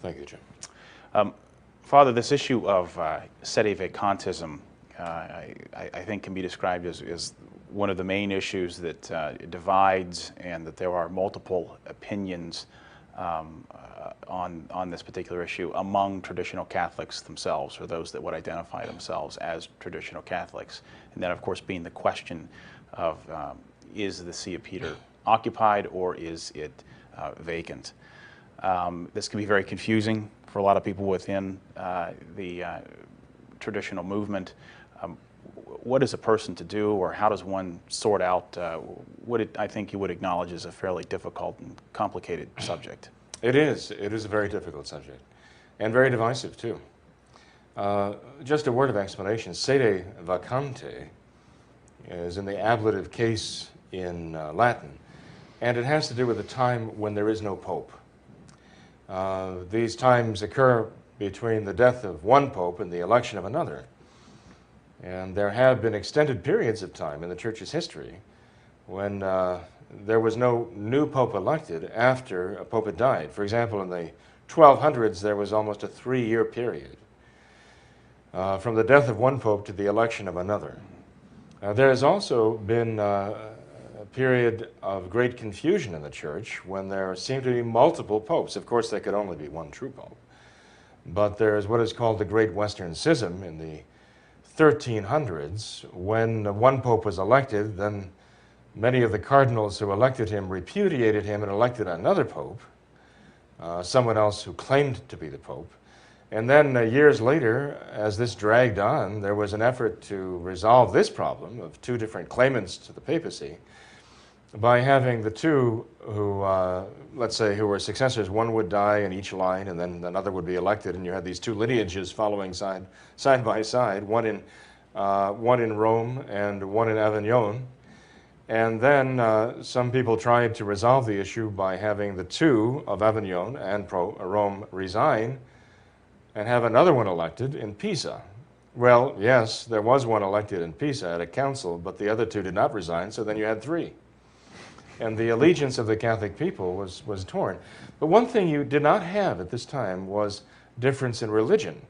Thank you, Jim. Father, this issue of sedevacantism, I think can be described as one of the main issues that divides, and that there are multiple opinions on this particular issue among traditional Catholics themselves, or those that would identify themselves as traditional Catholics. And then, of course, being the question of is the See of Peter occupied or is it vacant? This can be very confusing for a lot of people within the traditional movement. What is a person to do, or how does one sort out what I think you would acknowledge is a fairly difficult and complicated subject? It is. It is a very difficult subject, and very divisive, too. Just a word of explanation. Sede vacante is in the ablative case in Latin, and it has to do with a time when there is no pope. These times occur between the death of one pope and the election of another. And there have been extended periods of time in the Church's history when there was no new pope elected after a pope had died. For example, in the 1200s, there was almost a 3-year period from the death of one pope to the election of another. There has also been a period of great confusion in the Church when there seemed to be multiple popes. Of course, there could only be one true pope. But there is what is called the Great Western Schism in the 1300s. When one pope was elected, then many of the cardinals who elected him repudiated him and elected another pope, someone else who claimed to be the pope. And then years later, as this dragged on, there was an effort to resolve this problem of two different claimants to the papacy by having the two who, let's say, who were successors. One would die in each line, and then another would be elected, and you had these two lineages following side by side, one in Rome and one in Avignon. And then some people tried to resolve the issue by having the two of Avignon and Rome resign and have another one elected in Pisa. Well, yes, there was one elected in Pisa at a council, but the other two did not resign, so then you had three. And the allegiance of the Catholic people was torn. But one thing you did not have at this time was difference in religion,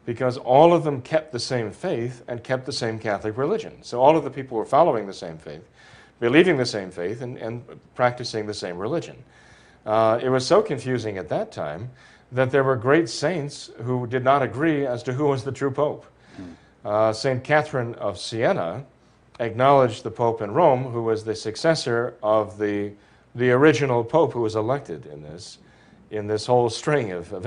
because all of them kept the same faith and kept the same Catholic religion. So all of the people were following the same faith, believing the same faith, and practicing the same religion. It was so confusing at that time that there were great saints who did not agree as to who was the true pope. St. Catherine of Siena acknowledged the pope in Rome, who was the successor of the original pope who was elected in this whole string of events.